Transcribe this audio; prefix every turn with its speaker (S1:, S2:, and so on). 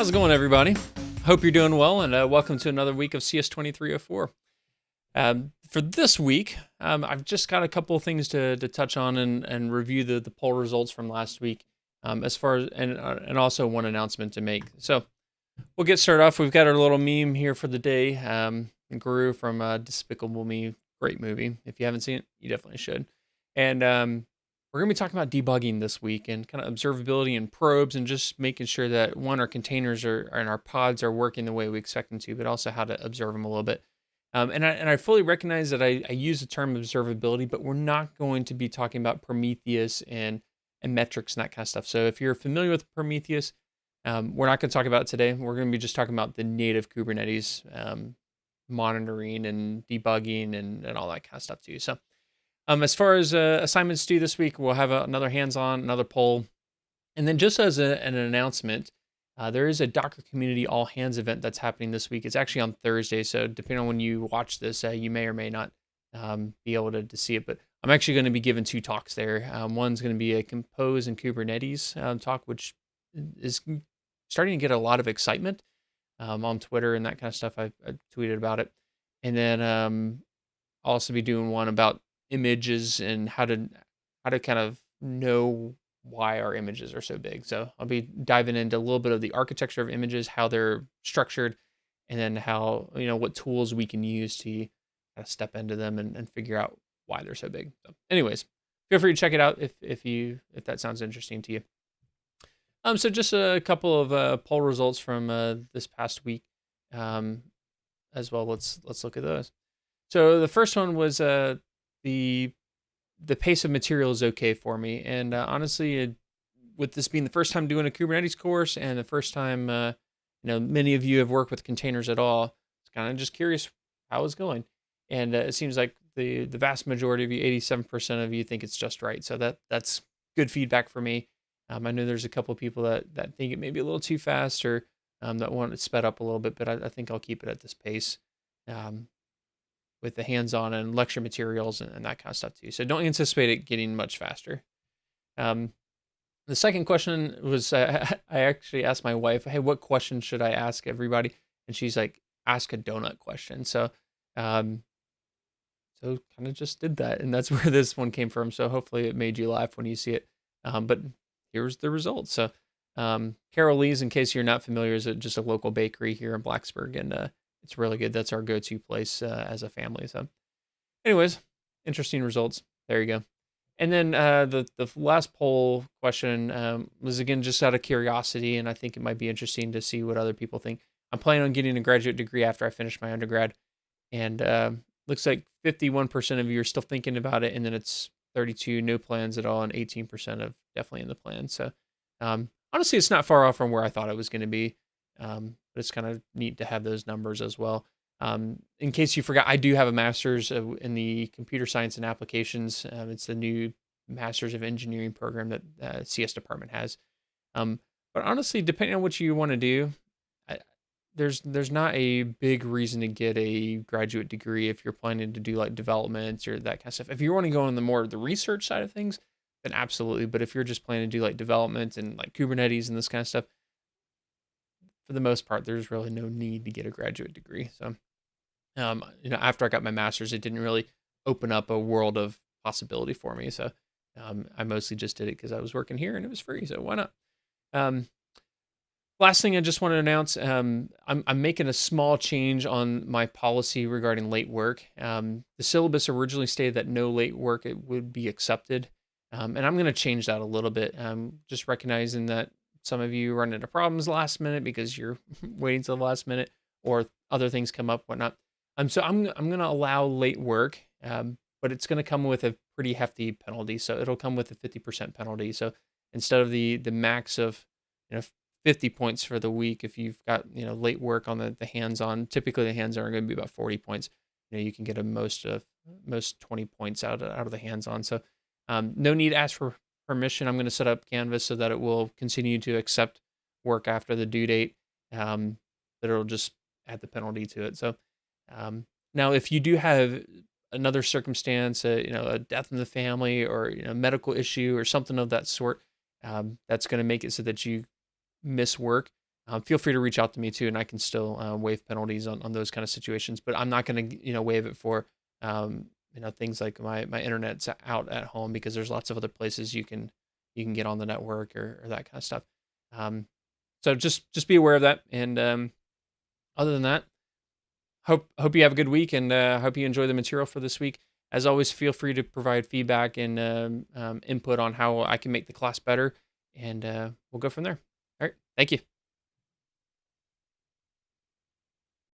S1: How's it going, everybody? Hope you're doing well, and welcome to another week of CS2304. For this week, I've just got a couple of things to touch on and review the poll results from last week, as far as and also one announcement to make. So we'll get started off. We've got our little meme here for the day. Guru from Despicable Me, great movie. If you haven't seen it, you definitely should. And we're going to be talking about debugging this week and kind of observability and probes and just making sure that our containers and our pods are working the way we expect them to, but also how to observe them a little bit. And I fully recognize that I use the term observability, but we're not going to be talking about Prometheus and metrics and that kind of stuff. So if you're familiar with Prometheus, we're not going to talk about it today. We're going to be just talking about the native Kubernetes monitoring and debugging and all that kind of stuff too. So as far as assignments due this week, we'll have another hands-on, another poll. And then just as an announcement, there is a Docker Community All Hands event that's happening this week. It's actually on Thursday, so depending on when you watch this, you may or may not be able to see it. But I'm actually going to be giving two talks there. One's going to be a Compose and Kubernetes talk, which is starting to get a lot of excitement on Twitter and that kind of stuff. I tweeted about it. And then I'll also be doing one about images and how to kind of know why our images are so big. So I'll be diving into a little bit of the architecture of images, how they're structured, and then how, what tools we can use to kind of step into them and figure out why they're so big. So anyways, feel free to check it out if that sounds interesting to you. So just a couple of poll results from this past week as well. Let's look at those. So the first one was the pace of material is okay for me. And honestly, with this being the first time doing a Kubernetes course and the first time, many of you have worked with containers at all, it's kind of just curious how it's going. And it seems like the vast majority of you, 87% of you, think it's just right. So that's good feedback for me. I know there's a couple of people that think it may be a little too fast or that want it sped up a little bit, but I think I'll keep it at this pace. With the hands-on and lecture materials and that kind of stuff too. So don't anticipate it getting much faster. The second question was, I actually asked my wife, hey, what question should I ask everybody? And she's like, ask a donut question. So kind of just did that. And that's where this one came from. So hopefully it made you laugh when you see it. But here's the results. So Carol Lee's, in case you're not familiar, is just a local bakery here in Blacksburg. And it's really good. That's our go-to place as a family. So anyways, interesting results. There you go. And then the last poll question was, again, just out of curiosity, and I think it might be interesting to see what other people think. I'm planning on getting a graduate degree after I finish my undergrad. And looks like 51% of you are still thinking about it, and then it's 32 no plans at all, and 18% of definitely in the plan. So honestly, it's not far off from where I thought it was going to be. But it's kind of neat to have those numbers as well. In case you forgot, I do have a master's in the computer science and applications. It's the new master's of engineering program that CS department has. But honestly, depending on what you want to do, there's not a big reason to get a graduate degree if you're planning to do like development or that kind of stuff. If you want to go on the research side of things, then absolutely. But if you're just planning to do like development and like Kubernetes and this kind of stuff, for the most part, there's really no need to get a graduate degree. So, after I got my master's, it didn't really open up a world of possibility for me. So, I mostly just did it because I was working here and it was free. So why not? Last thing I just want to announce, I'm making a small change on my policy regarding late work. The syllabus originally stated that no late work it would be accepted. And I'm going to change that a little bit. Just recognizing that some of you run into problems last minute because you're waiting till the last minute or other things come up, whatnot. So I'm going to allow late work, but it's going to come with a pretty hefty penalty. So it'll come with a 50% penalty. So instead of the max of 50 points for the week, if you've got late work on the hands-on, typically the hands-on are going to be about 40 points. You can get a most 20 points out of the hands-on. So no need to ask for permission. I'm going to set up Canvas so that it will continue to accept work after the due date. That it'll just add the penalty to it. So now, if you do have another circumstance, a death in the family or a medical issue or something of that sort, that's going to make it so that you miss work. feel free to reach out to me too, and I can still waive penalties on those kind of situations. But I'm not going to waive it for things like my internet's out at home, because there's lots of other places you can get on the network, or that kind of stuff. So just be aware of that. And other than that, hope you have a good week, and hope you enjoy the material for this week. As always, feel free to provide feedback and input on how I can make the class better, and we'll go from there. All right, thank you.